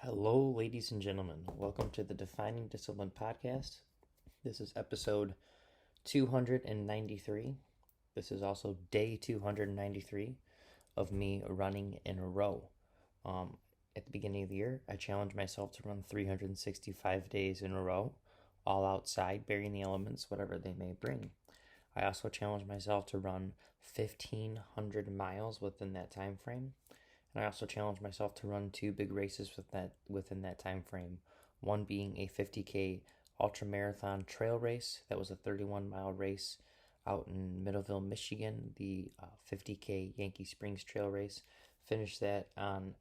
Hello, ladies and gentlemen. Welcome to the Defining Discipline podcast. This is episode 293. This is also day 293 of me running in a row. At the beginning of the year, I challenged myself to run 365 days in a row, all outside, bearing the elements, whatever they may bring. I also challenged myself to run 1,500 miles within that time frame. And I also challenged myself to run two big races within that time frame. One being a 50K ultra marathon trail race that was a 31-mile race out in Middleville, Michigan, the 50K Yankee Springs trail race. Finished that on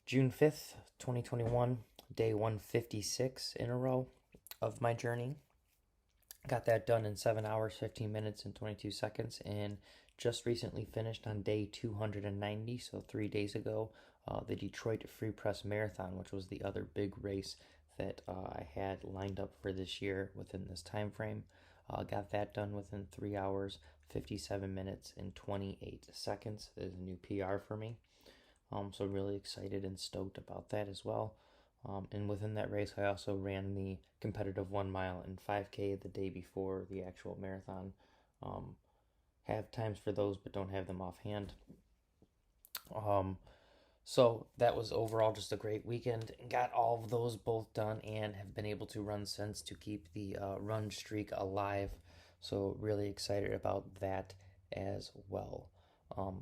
June 5th, 2021, day 156 in a row of my journey. Got that done in 7 hours, 15 minutes, and 22 seconds, and just recently finished on day 290, so 3 days ago, the Detroit Free Press Marathon, which was the other big race that I had lined up for this year within this time frame. Got that done within 3 hours, 57 minutes, and 28 seconds. That is a new PR for me. So really excited and stoked about that as well. And within that race, I also ran the competitive 1 mile and 5K the day before the actual marathon. Have times for those, but don't have them offhand. So that was overall just a great weekend. Got all of those both done and have been able to run since to keep the run streak alive. So really excited about that as well.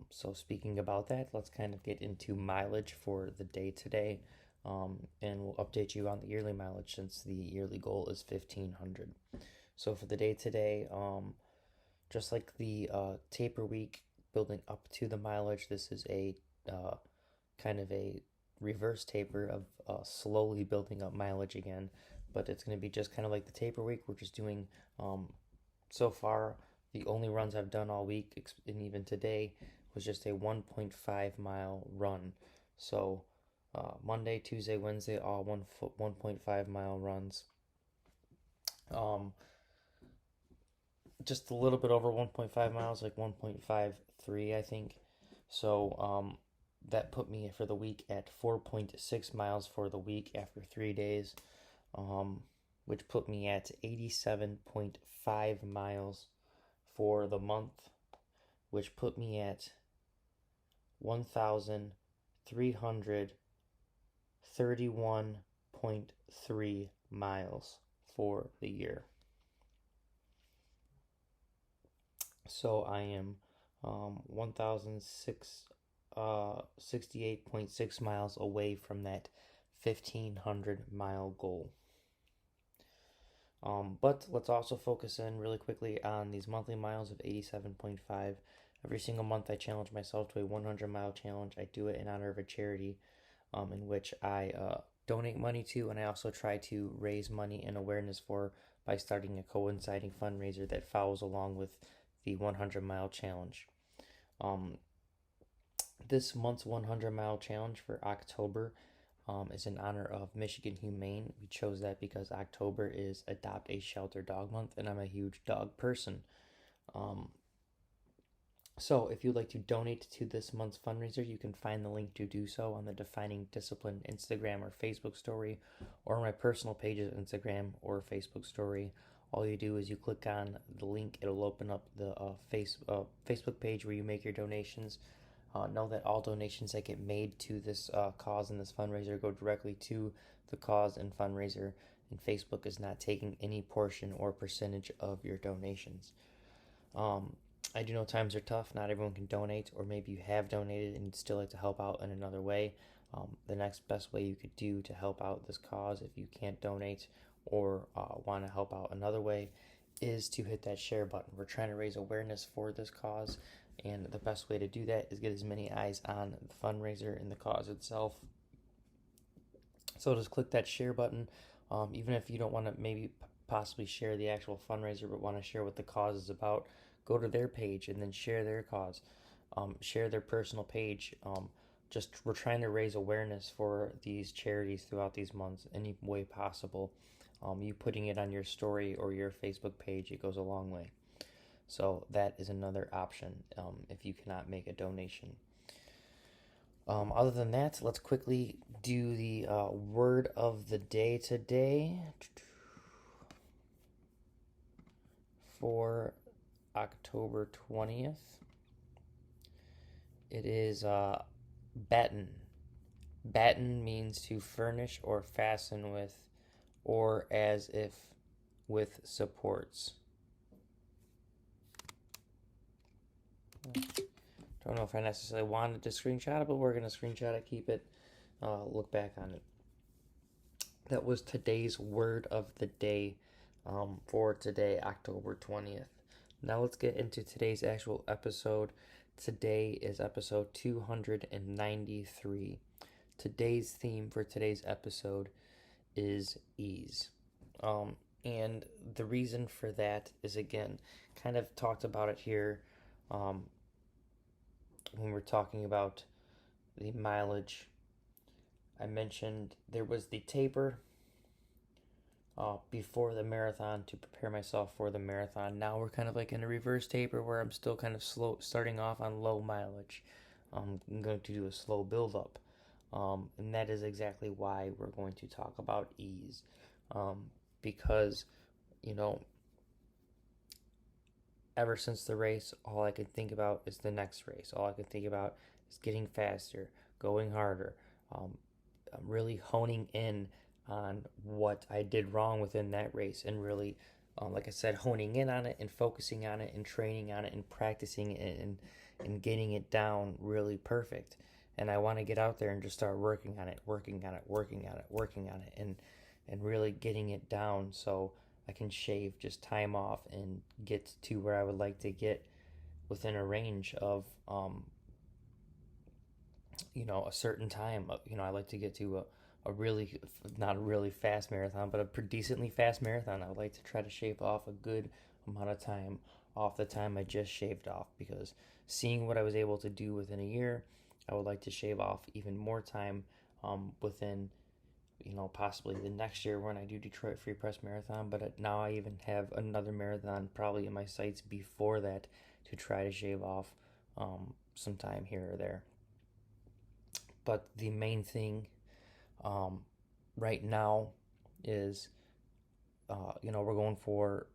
So speaking about that, let's kind of get into mileage for the day today. And we'll update you on the yearly mileage since the yearly goal is 1,500. So for the day today, just like the taper week building up to the mileage, this is a kind of a reverse taper of slowly building up mileage again. But it's going to be just kind of like the taper week. We're just doing, so far, the only runs I've done all week, and even today, was just a 1.5 mile run. So Monday, Tuesday, Wednesday, all 1.5 mile runs. Just a little bit over 1.5 miles, like 1.53, I think. So that put me for the week at 4.6 miles for the week after 3 days, which put me at 87.5 miles for the month, which put me at 1,331.3 miles for the year. So I am 1,068.6 miles away from that 1,500 mile goal. But let's also focus in really quickly on these monthly miles of 87.5. Every single month I challenge myself to a 100-mile challenge. I do it in honor of a charity in which I donate money to, and I also try to raise money and awareness for by starting a coinciding fundraiser that follows along with the 100-mile challenge. This month's 100-mile challenge for October is in honor of Michigan Humane. We chose that because October is Adopt a Shelter Dog Month, and I'm a huge dog person. So if you'd like to donate to this month's fundraiser, you can find the link to do so on the Defining Discipline Instagram or Facebook story, or my personal pages, Instagram or Facebook story. All you do is you click on the link. It'll open up the Facebook page where you make your donations. Know that all donations that get made to this cause and this fundraiser go directly to the cause and fundraiser, and Facebook is not taking any portion or percentage of your donations. I do know times are tough. Not everyone can donate, or maybe you have donated and you'd still like to help out in another way. The next best way you could do to help out this cause, if you can't donate or want to help out another way, is to hit that share button. We're trying to raise awareness for this cause, and the best way to do that is get as many eyes on the fundraiser and the cause itself. So just click that share button. Even if you don't want to maybe possibly share the actual fundraiser but want to share what the cause is about, go to their page and then share their cause. Share their personal page. We're trying to raise awareness for these charities throughout these months any way possible. You putting it on your story or your Facebook page, it goes a long way. So that is another option if you cannot make a donation. Other than that, let's quickly do the word of the day today for October 20th. It is batten. Batten means to furnish or fasten with, or as if with supports. Don't know if I necessarily wanted to screenshot it, but we're going to screenshot it, keep it, look back on it. That was today's word of the day for today, October 20th. Now let's get into today's actual episode. Today is episode 293. Today's theme for today's episode is ease. And the reason for that is, again, kind of talked about it here when we're talking about the mileage. I mentioned there was the taper before the marathon to prepare myself for the marathon. Now we're kind of like in a reverse taper where I'm still kind of slow, starting off on low mileage. I'm going to do a slow build up. And that is exactly why we're going to talk about ease. Because, ever since the race, all I could think about is the next race. All I could think about is getting faster, going harder. I'm really honing in on what I did wrong within that race, and really, like I said, honing in on it and focusing on it and training on it and practicing it and getting it down really perfect. And I want to get out there and just start working on it, and really getting it down so I can shave just time off and get to where I would like to get within a range of, a certain time. I like to get to a really, not a really fast marathon, but a decently fast marathon. I would like to try to shave off a good amount of time off the time I just shaved off, because seeing what I was able to do within a year, I would like to shave off even more time within, possibly the next year when I do Detroit Free Press Marathon. But now I even have another marathon probably in my sights before that to try to shave off some time here or there. But the main thing right now is, we're going for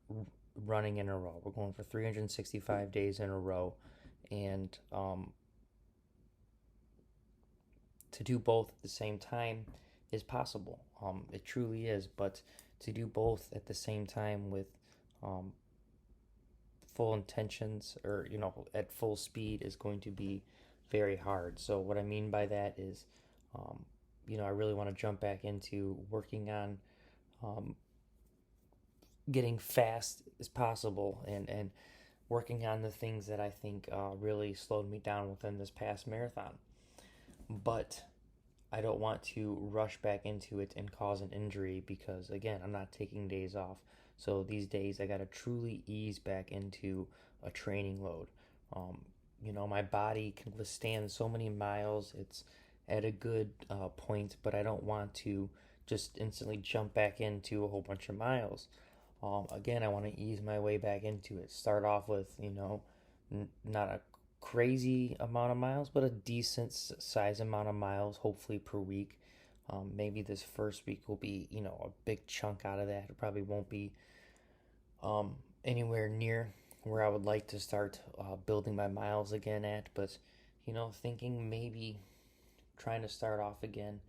running in a row. We're going for 365 days in a row. And to do both at the same time is possible. It truly is. But to do both at the same time with full intentions, or, at full speed, is going to be very hard. So what I mean by that is, I really want to jump back into working on getting fast as possible, and working on the things that I think really slowed me down within this past marathon. But I don't want to rush back into it and cause an injury, because, again, I'm not taking days off. So these days I got to truly ease back into a training load. My body can withstand so many miles. It's at a good point, but I don't want to just instantly jump back into a whole bunch of miles. Again, I want to ease my way back into it. Start off with, not a crazy amount of miles, but a decent size amount of miles, hopefully per week. Maybe this first week will be, a big chunk out of that. It probably won't be anywhere near where I would like to start building my miles again at, but, thinking maybe trying to start off again,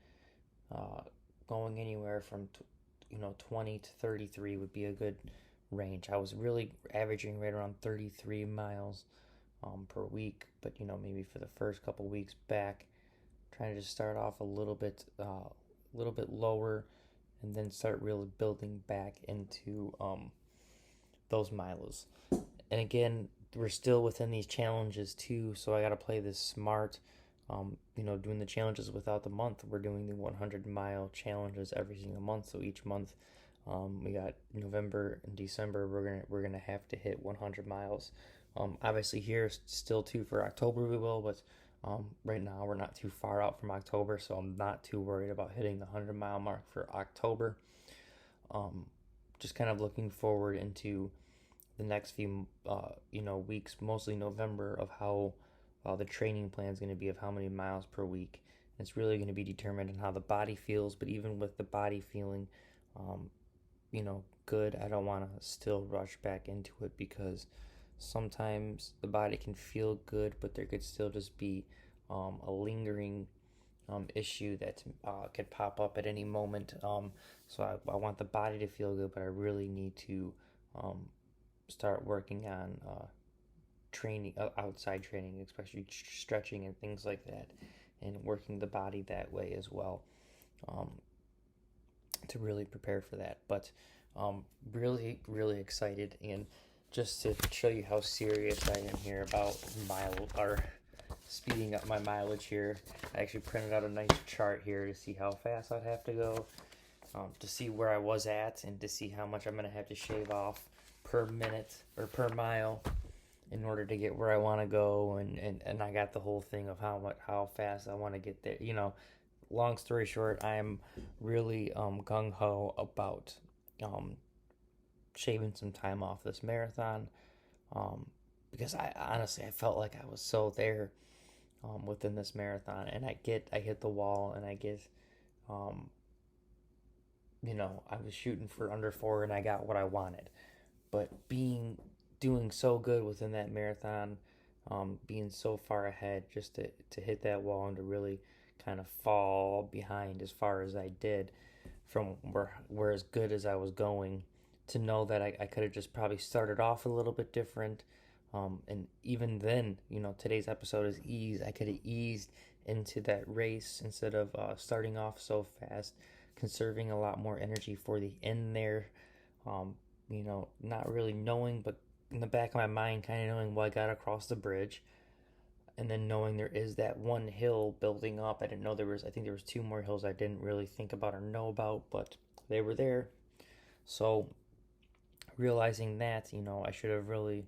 going anywhere from 20 to 33 would be a good range. I was really averaging right around 33 miles per week, but maybe for the first couple weeks back, trying to just start off a little bit lower, and then start really building back into those miles. And again, we're still within these challenges too, so I got to play this smart. Doing the challenges without the month. We're doing the 100-mile challenges every single month. So each month, we got November and December. We're gonna have to hit 100 miles. Obviously here still too for October we will, but right now we're not too far out from October, so I'm not too worried about hitting the 100-mile mark for October. Just kind of looking forward into the next few weeks, mostly November, of how the training plan is going to be, of how many miles per week, It's really going to be determined on how the body feels. But even with the body feeling, um, good, I don't want to still rush back into it, because sometimes the body can feel good, but there could still just be a lingering issue that could pop up at any moment. So I want the body to feel good, but I really need to um, start working on training, outside training, especially stretching and things like that, and working the body that way as well, um, to really prepare for that. But really, really excited, and just to show you how serious I am here about speeding up my mileage here. I actually printed out a nice chart here to see how fast I'd have to go, to see where I was at, and to see how much I'm going to have to shave off per minute or per mile in order to get where I want to go. And I got the whole thing of how fast I want to get there. Long story short, I'm really gung ho about um, shaving some time off this marathon, um, because I honestly I felt like I was so there within this marathon, and I hit the wall, and I get um, I was shooting for under 4, and I got what I wanted. But doing so good within that marathon, being so far ahead, just to hit that wall and to really kind of fall behind as far as I did from where as good as I was going, to know that I could have just probably started off a little bit different. And even then, today's episode is ease. I could have eased into that race instead of starting off so fast, conserving a lot more energy for the end there. Um, not really knowing, but in the back of my mind, kind of knowing, well, I got to cross the bridge, and then knowing there is that one hill building up. I didn't know I think there was 2 more hills I didn't really think about or know about, but they were there. So realizing that, I should have really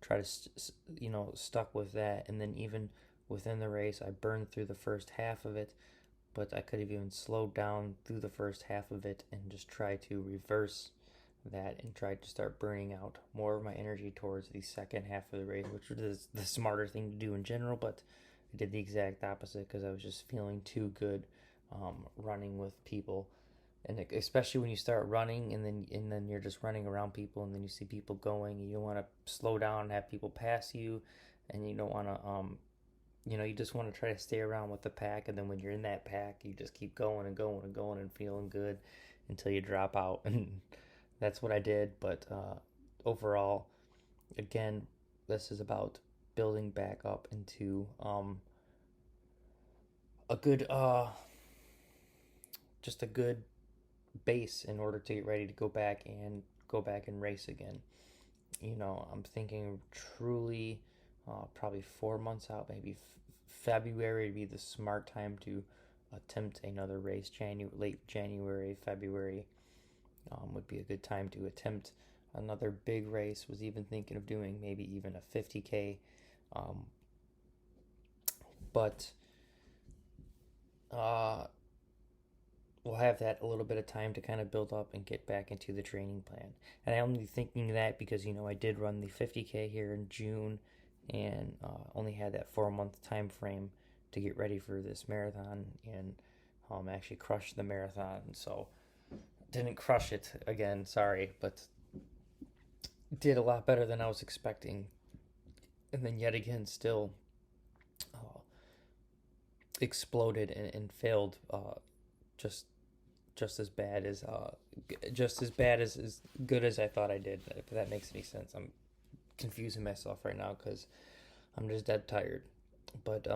tried to, stuck with that. And then even within the race, I burned through the first half of it, but I could have even slowed down through the first half of it and just try to reverse that and tried to start burning out more of my energy towards the second half of the race, which was the smarter thing to do in general. But I did the exact opposite because I was just feeling too good running with people. And especially when you start running, and then you're just running around people, and then you see people going, and you don't want to slow down and have people pass you, and you don't want to you just want to try to stay around with the pack. And then when you're in that pack, you just keep going and going and going and feeling good until you drop out. And that's what I did. But overall, again, this is about building back up into a good just a good base in order to get ready to go back and race again. I'm thinking truly probably 4 months out, maybe February would be the smart time to attempt another race. Late January, February would be a good time to attempt another big race. Was even thinking of doing maybe even a 50K, but uh, we'll have that a little bit of time to kind of build up and get back into the training plan. And I'm only thinking that because I did run the 50K here in June, and only had that 4 month time frame to get ready for this marathon, and actually crushed the marathon. So didn't crush it again, sorry, but did a lot better than I was expecting. And then yet again, still exploded and failed, just as bad as as good as I thought I did. If that makes any sense. I'm confusing myself right now because I'm just dead tired. But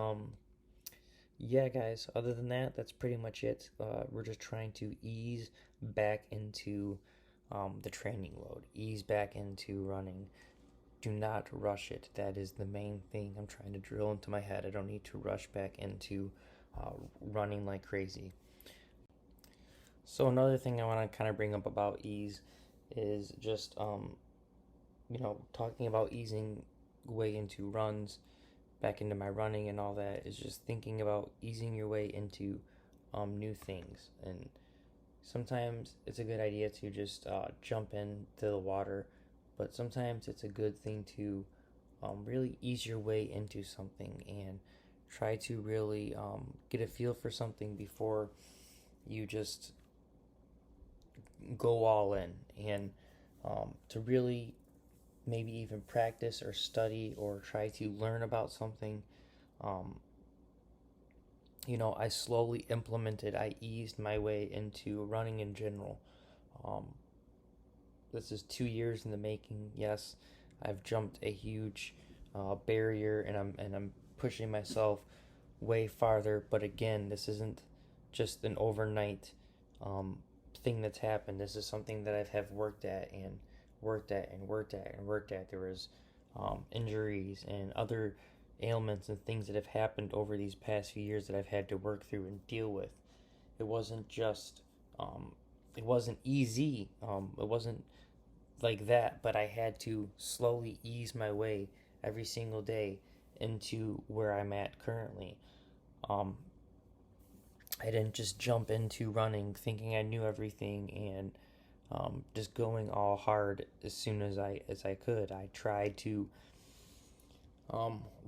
yeah, guys, other than that, that's pretty much it. We're just trying to ease back into the training load, ease back into running. Do not rush it. That is the main thing I'm trying to drill into my head. I don't need to rush back into running like crazy. So another thing I want to kind of bring up about ease is just talking about easing way into runs, back into my running and all that, is just thinking about easing your way into new things. And sometimes it's a good idea to just jump into the water, but sometimes it's a good thing to really ease your way into something and Try to really get a feel for something before you just go all in, and to really maybe even practice or study or try to learn about something. Um, I slowly implemented, I eased my way into running in general. Um, this is 2 years in the making. Yes, I've jumped a huge barrier, and I'm pushing myself way farther. But again, this isn't just an overnight um, thing that's happened. This is something that I've have worked at and worked at and worked at and worked at. There was injuries and other ailments and things that have happened over these past few years that I've had to work through and deal with. It wasn't just it wasn't easy. It wasn't like that, but I had to slowly ease my way every single day into where I'm at currently. Um, I didn't just jump into running thinking I knew everything and just going all hard as soon as I could. I tried to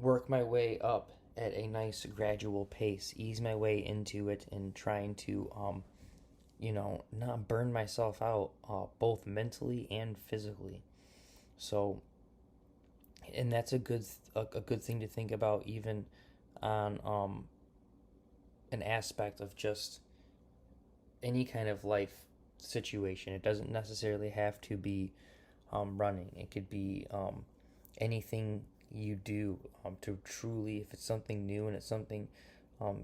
work my way up at a nice gradual pace, ease my way into it, and trying to not burn myself out both mentally and physically. So, and that's a good thing to think about even on an aspect of just any kind of life situation. It doesn't necessarily have to be running. It could be anything you do to truly, if it's something new and it's something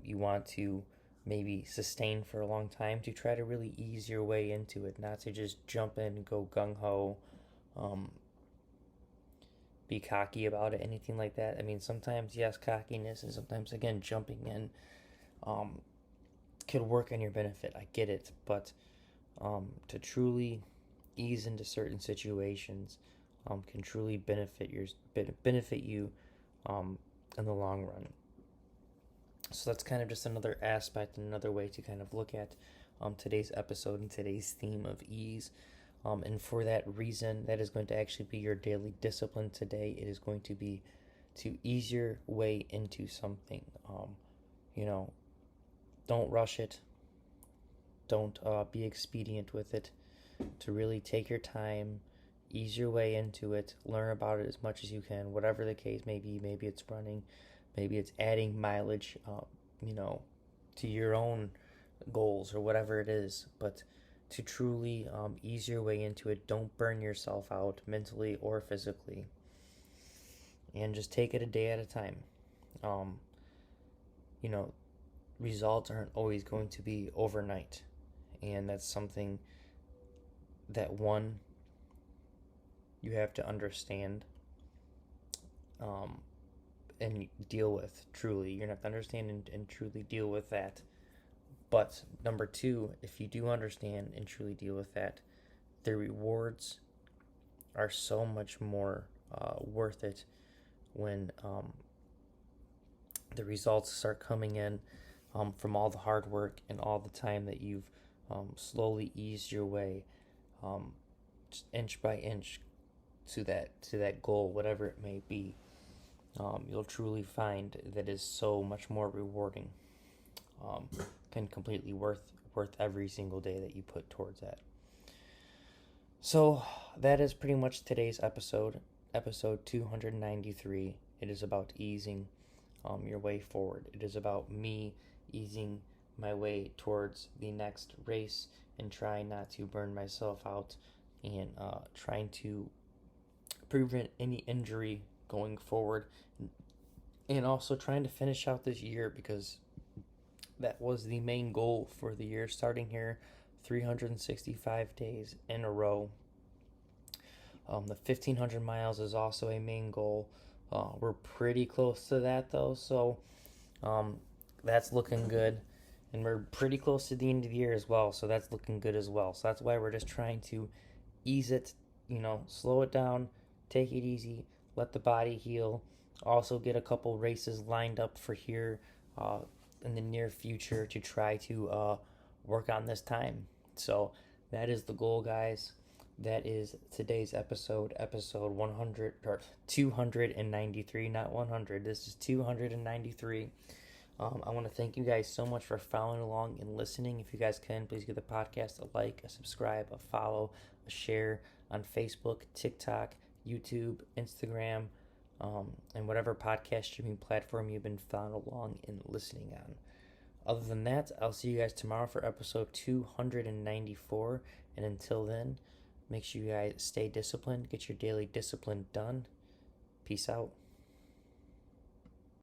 you want to maybe sustain for a long time, to try to really ease your way into it, not to just jump in and go gung ho, um, be cocky about it, anything like that. I mean, sometimes, yes, cockiness, and sometimes, again, jumping in um, could work in your benefit. I get it, but to truly ease into certain situations can truly benefit you um, in the long run. So that's kind of just another aspect and another way to kind of look at today's episode and today's theme of ease. And for that reason, that is going to actually be your daily discipline today. It is going to be to ease your way into something. You know, don't rush it. Don't be expedient with it. To really take your time, ease your way into it, learn about it as much as you can, whatever the case may be. Maybe it's running, maybe it's adding mileage, you know, to your own goals or whatever it is. But to truly ease your way into it, don't burn yourself out mentally or physically, and just take it a day at a time. Um, you know, results aren't always going to be overnight, and that's something that one you have to understand um, and deal with truly. You're gonna have to understand and truly deal with that. But number two, if you do understand and truly deal with that, the rewards are so much more worth it when the results start coming in from all the hard work and all the time that you've slowly eased your way, um, just inch by inch to that goal, whatever it may be. You'll truly find that is so much more rewarding. Um, can completely worth every single day that you put towards that. So that is pretty much today's episode 293. It is about easing your way forward. It is about me easing my way towards the next race and trying not to burn myself out, and trying to prevent any injury going forward, and also trying to finish out this year, because that was the main goal for the year, starting here 365 days in a row. The 1,500 miles is also a main goal. We're pretty close to that though, so um, that's looking good. And we're pretty close to the end of the year as well, so that's looking good as well. So that's why we're just trying to ease it, slow it down, take it easy, let the body heal. Also, get a couple races lined up for here in the near future to try to work on this time. So that is the goal, guys. That is today's episode 100 or 293, not 100. This is 293. I want to thank you guys so much for following along and listening. If you guys can, please give the podcast a like, a subscribe, a follow, a share on Facebook, TikTok, YouTube, Instagram, and whatever podcast streaming platform you've been following along and listening on. Other than that, I'll see you guys tomorrow for episode 294. And until then, make sure you guys stay disciplined, get your daily discipline done. Peace out.